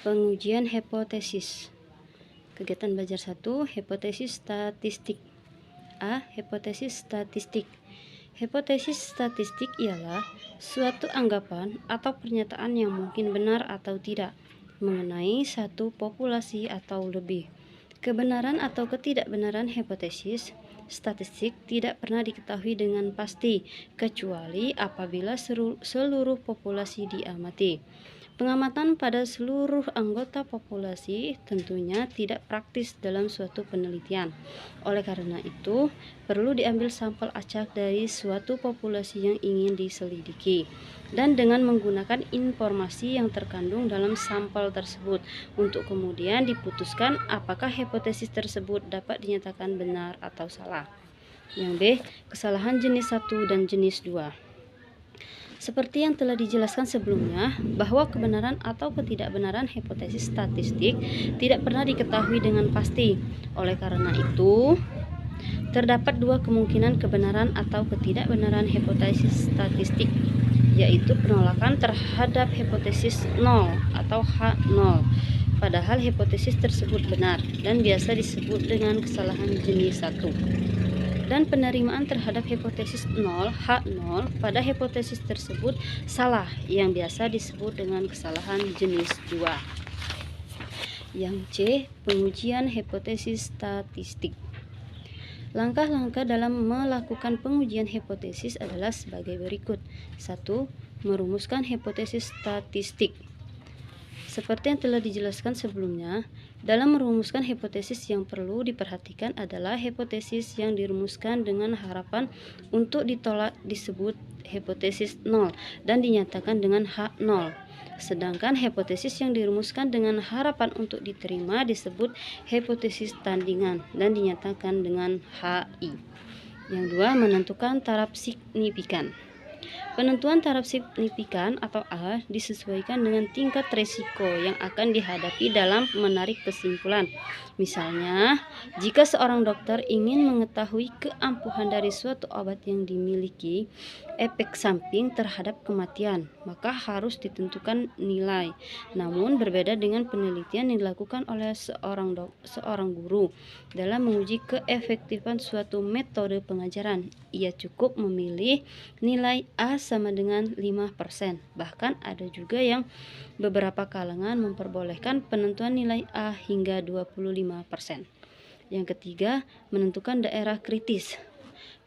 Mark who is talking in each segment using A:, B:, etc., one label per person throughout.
A: Pengujian hipotesis. Kegiatan belajar 1, hipotesis statistik. A. Hipotesis statistik. Hipotesis statistik ialah suatu anggapan atau pernyataan yang mungkin benar atau tidak mengenai satu populasi atau lebih. Kebenaran atau ketidakbenaran hipotesis statistik tidak pernah diketahui dengan pasti, kecuali apabila seluruh populasi diamati. Pengamatan pada seluruh anggota populasi tentunya tidak praktis dalam suatu penelitian. Oleh karena itu, perlu diambil sampel acak dari suatu populasi yang ingin diselidiki, dan dengan menggunakan informasi yang terkandung dalam sampel tersebut, untuk kemudian diputuskan apakah hipotesis tersebut dapat dinyatakan benar atau salah. Yang B. Kesalahan jenis 1 dan jenis 2. Seperti yang telah dijelaskan sebelumnya, bahwa kebenaran atau ketidakbenaran hipotesis statistik tidak pernah diketahui dengan pasti. Oleh karena itu, terdapat dua kemungkinan kebenaran atau ketidakbenaran hipotesis statistik, yaitu penolakan terhadap hipotesis 0 atau H0, padahal hipotesis tersebut benar dan biasa disebut dengan kesalahan jenis 1. Dan penerimaan terhadap hipotesis 0, H0, pada hipotesis tersebut salah, yang biasa disebut dengan kesalahan jenis 2. Yang C. Pengujian hipotesis statistik. Langkah-langkah dalam melakukan pengujian hipotesis adalah sebagai berikut. 1. Merumuskan hipotesis statistik. Seperti yang telah dijelaskan sebelumnya, dalam merumuskan hipotesis yang perlu diperhatikan adalah hipotesis yang dirumuskan dengan harapan untuk ditolak disebut hipotesis 0 dan dinyatakan dengan H0. Sedangkan hipotesis yang dirumuskan dengan harapan untuk diterima disebut hipotesis tandingan dan dinyatakan dengan HI. Yang 2, menentukan taraf signifikan. Penentuan taraf signifikan atau A disesuaikan dengan tingkat risiko yang akan dihadapi dalam menarik kesimpulan. Misalnya, jika seorang dokter ingin mengetahui keampuhan dari suatu obat yang dimiliki efek samping terhadap kematian, maka harus ditentukan nilai. Namun berbeda dengan penelitian yang dilakukan oleh seorang guru dalam menguji keefektifan suatu metode pengajaran. Ia cukup memilih nilai A sama dengan 5%. Bahkan ada juga yang beberapa kalangan memperbolehkan penentuan nilai A hingga 25%. Yang ketiga, menentukan daerah kritis.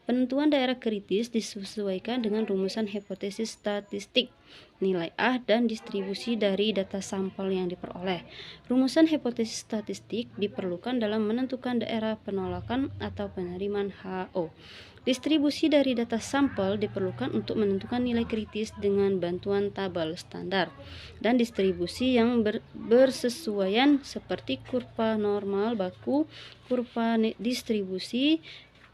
A: Penentuan daerah kritis disesuaikan dengan rumusan hipotesis statistik, nilai A, dan distribusi dari data sampel yang diperoleh. Rumusan hipotesis statistik diperlukan dalam menentukan daerah penolakan atau penerimaan HO. Distribusi dari data sampel diperlukan untuk menentukan nilai kritis dengan bantuan tabel standar, dan distribusi yang bersesuaian seperti kurva normal baku, kurva distribusi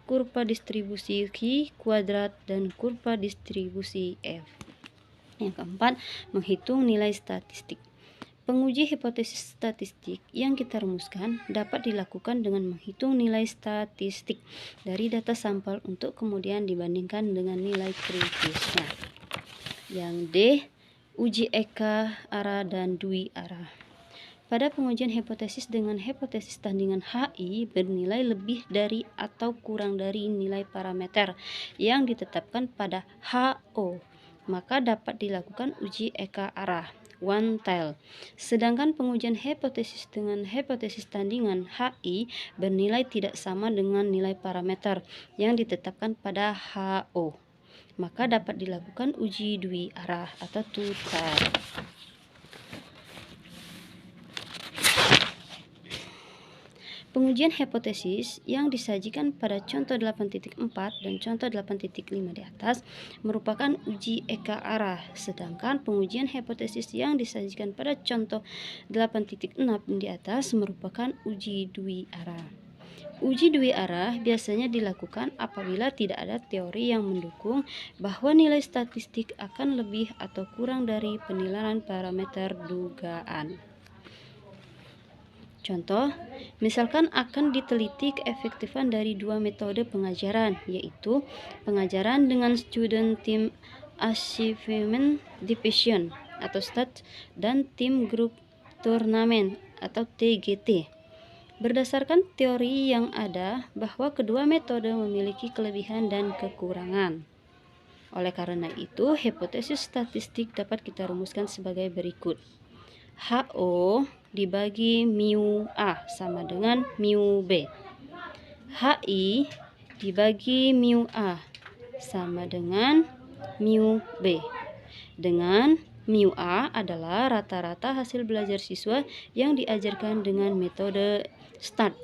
A: Q kuadrat, dan kurva distribusi F. Yang keempat, menghitung nilai statistik. Penguji hipotesis statistik yang kita rumuskan dapat dilakukan dengan menghitung nilai statistik dari data sampel untuk kemudian dibandingkan dengan nilai kritisnya. Yang D, uji Eka arah dan Dwi arah. Pada pengujian hipotesis dengan hipotesis tandingan HI bernilai lebih dari atau kurang dari nilai parameter yang ditetapkan pada HO, maka dapat dilakukan uji Eka arah one tail. Sedangkan pengujian hipotesis dengan hipotesis tandingan HI bernilai tidak sama dengan nilai parameter yang ditetapkan pada HO, maka dapat dilakukan uji dwi arah atau two tail. Pengujian hipotesis yang disajikan pada contoh 8.4 dan contoh 8.5 di atas merupakan uji Eka arah, sedangkan pengujian hipotesis yang disajikan pada contoh 8.6 di atas merupakan uji dwi arah. Uji dwi arah biasanya dilakukan apabila tidak ada teori yang mendukung bahwa nilai statistik akan lebih atau kurang dari penilaian parameter dugaan. Contoh, misalkan akan diteliti keefektifan dari dua metode pengajaran, yaitu pengajaran dengan Student Team Achievement Division atau STAD dan tim Group turnamen atau TGT. Berdasarkan teori yang ada bahwa kedua metode memiliki kelebihan dan kekurangan. Oleh karena itu, hipotesis statistik dapat kita rumuskan sebagai berikut. HO dibagi mu A sama dengan mu B. HI dibagi mu A sama dengan mu B. Dengan mu A adalah rata-rata hasil belajar siswa yang diajarkan dengan metode START.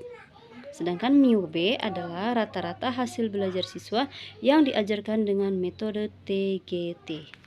A: Sedangkan mu B adalah rata-rata hasil belajar siswa yang diajarkan dengan metode TGT.